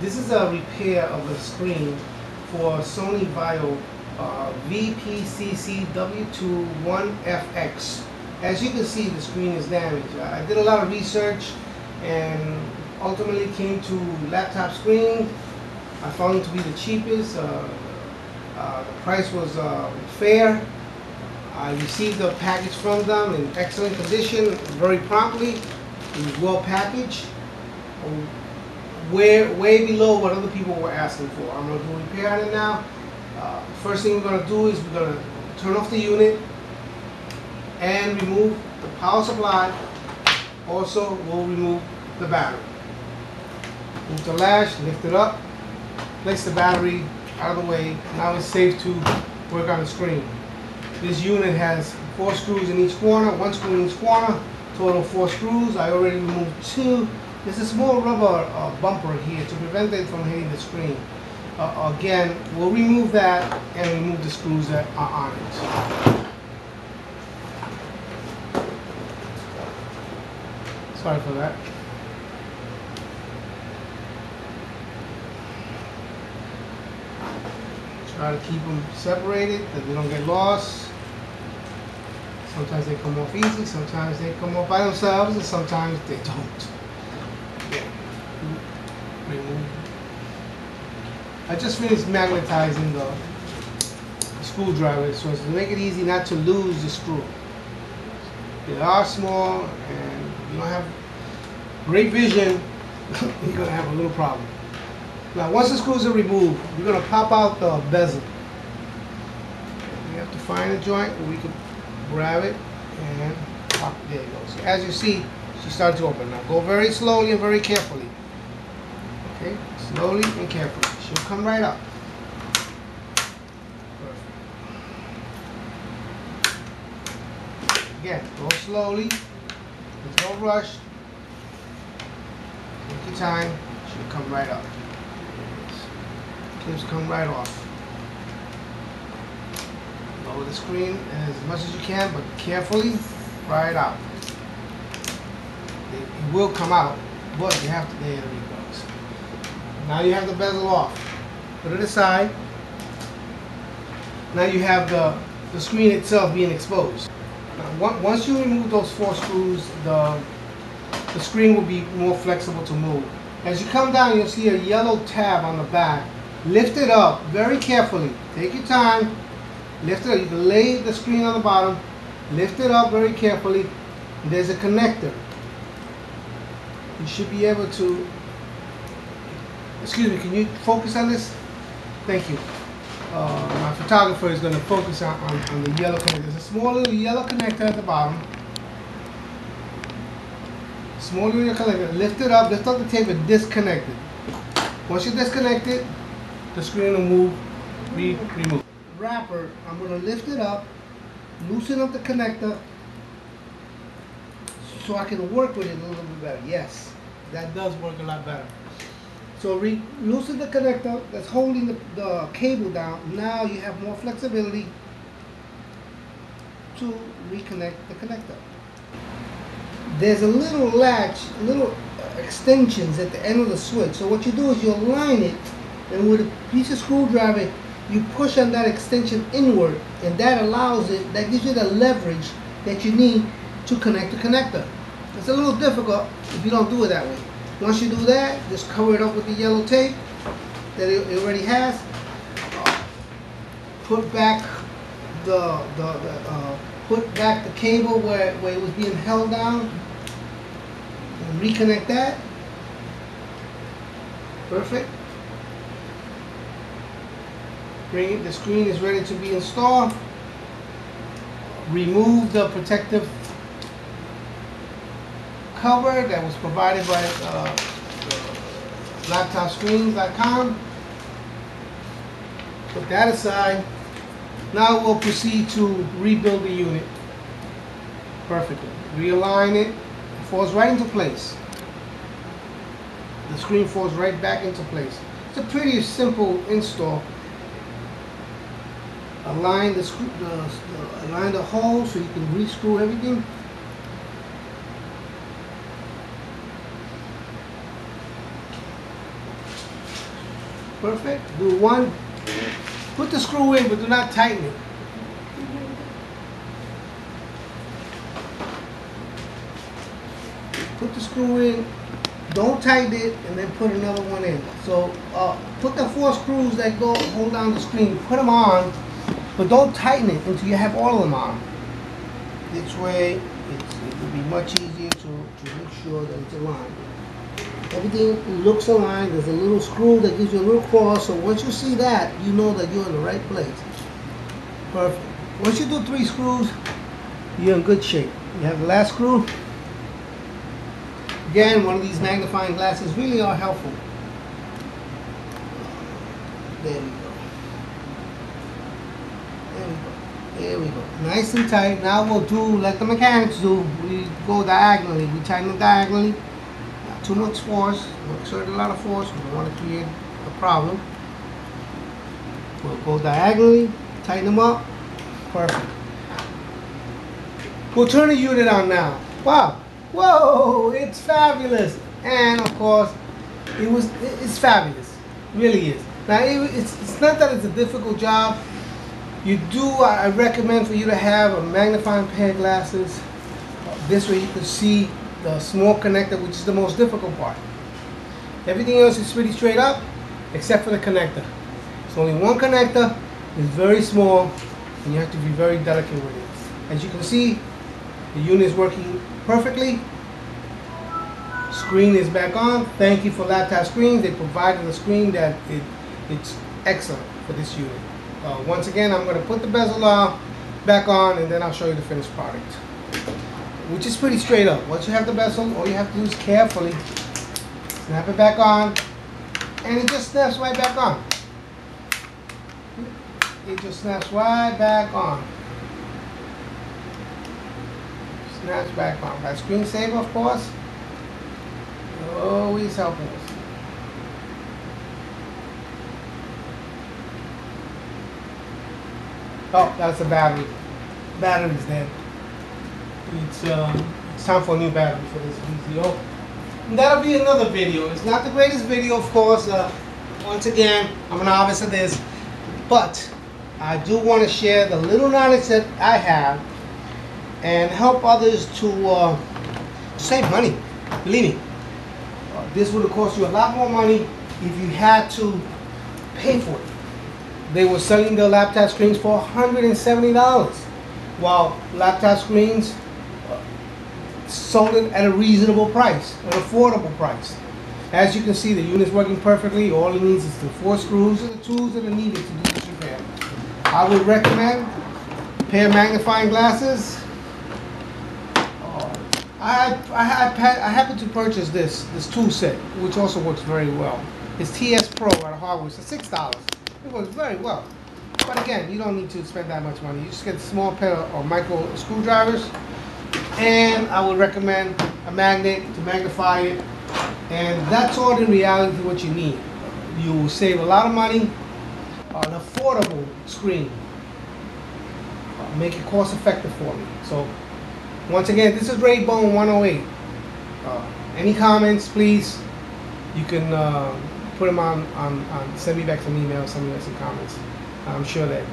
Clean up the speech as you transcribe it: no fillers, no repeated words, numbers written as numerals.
This is a repair of the screen for Sony VAIO VPCCW2IFX. As you can see, the screen is damaged. I did a lot of research and ultimately came to laptop screen. I found it to be the cheapest. The price was fair. I received a package from them in excellent condition, very promptly. It was well packaged, way below what other people were asking for. I'm going to do a repair on it now. First thing we're going to do is we're going to turn off the unit and remove the power supply. Also, we'll remove the battery. Move the latch, lift it up, place the battery out of the way. Now it's safe to work on the screen. This unit has 4 screws in each corner, 1 screw in each corner, total 4 screws. I already removed 2. There's a small rubber bumper here to prevent it from hitting the screen. Again, we'll remove that and remove the screws that are on it. Sorry for that. Try to keep them separated, that they don't get lost. Sometimes they come off easy, sometimes they come off by themselves, and sometimes they don't. Yeah. Remove. I just finished magnetizing the screwdriver so as to make it easy not to lose the screw. They are small, and if you don't have great vision, you're going to have a little problem. Now, once the screws are removed, we're going to pop out the bezel. We have to find a joint where we can grab it and pop. There it goes. As you see, she started to open. Now, go very slowly and very carefully. Okay, slowly and carefully. She'll come right up. Perfect. Again, go slowly. There's no rush. Take your time. She'll come right up. Clips come right off. Lower the screen as much as you can, but carefully pry it out. It will come out, but you have to. There it goes. Now you have the bezel off. Put it aside. Now you have the screen itself being exposed. Now, once you remove those 4 screws, the screen will be more flexible to move. As you come down, you'll see a yellow tab on the back. Lift it up very carefully. Take your time. Lift it up. You can lay the screen on the bottom. Lift it up very carefully. There's a connector. You should be able to. Excuse me, can you focus on this? Thank you. My photographer is going to focus on the yellow connector. There's a small little yellow connector at the bottom. Small little connector. Lift it up the tape and disconnect it. Once you disconnect it, the screen will be removed. Wrapper, I'm going to lift it up, loosen up the connector so I can work with it a little bit better. Yes, that does work a lot better. So loosen the connector that's holding the cable down. Now you have more flexibility to reconnect the connector. There's a little latch, little extensions at the end of the switch. So what you do is you align it, and with a piece of screwdriver, you push on that extension inward, and that allows it, that gives you the leverage that you need to connect the connector. It's a little difficult if you don't do it that way. Once you do that, just cover it up with the yellow tape that it already has. Put back the cable where it was being held down, and reconnect that. Perfect. The screen is ready to be installed. Remove the protective cover that was provided by laptopscreens.com. Put that aside. Now we'll proceed to rebuild the unit perfectly. Realign it. It falls right into place. The screen falls right back into place. It's a pretty simple install. Align the hole so you can re-screw everything. Perfect. Do one. Put the screw in, but do not tighten it. Put the screw in, don't tighten it, and then put another one in. So put the 4 screws that go hold down the screen, put them on, but don't tighten it until you have all of them on. This way, it will be much easier to make sure that it's aligned. Everything looks aligned. There's a little screw that gives you a little cross, so once you see that, you know that you're in the right place. Perfect. Once you do 3 screws, you're in good shape. You have the last screw. Again, one of these magnifying glasses really are helpful. There we go. There we go. There we go. Nice and tight. Now we'll do like the mechanics do. We go diagonally. We tighten it diagonally. Not too much force. Don't exert a lot of force. We don't want to create a problem. We'll go diagonally. Tighten them up. Perfect. We'll turn the unit on now. Wow. Whoa, it's fabulous. And of course, it's fabulous. It really is. Now, it's not that it's a difficult job. I recommend for you to have a magnifying pair of glasses. This way you can see the small connector, which is the most difficult part. Everything else is pretty straight up, except for the connector. It's only one connector. It's very small, and you have to be very delicate with it. As you can see, the unit is working perfectly. Screen is back on. Thank you for Laptop Screens. They provided a screen that it's excellent for this unit. Once again, I'm going to put the bezel back on, and then I'll show you the finished product, which is pretty straight up. Once you have the bezel, all you have to do is carefully snap it back on, and it just snaps right back on. It just snaps right back on. Snaps back on. That screensaver, of course, always helping us. Oh, that's the battery. Battery's dead. It's time for a new battery for this VZO. And that'll be another video. It's not the greatest video, of course. Once again, I'm a novice at this, but I do want to share the little knowledge that I have and help others to save money. Believe me, this would have cost you a lot more money if you had to pay for it. They were selling their laptop screens for $170, while laptop screens sold it at a reasonable price, an affordable price. As you can see, the unit's working perfectly. All it needs is the 4 screws and the tools that are needed to do this repair. I would recommend a pair of magnifying glasses. I happened to purchase this tool set, which also works very well. It's TS Pro at Hardware. It's $6. It works very well. But again, you don't need to spend that much money. You just get a small pair of micro screwdrivers, and I would recommend a magnet to magnify it. And that's all in reality what you need. You will save a lot of money on an affordable screen. Make it cost effective for me. So once again, this is Raybone 108. Any comments, please? You can put them on send me back some emails, send me back some comments. I'm sure that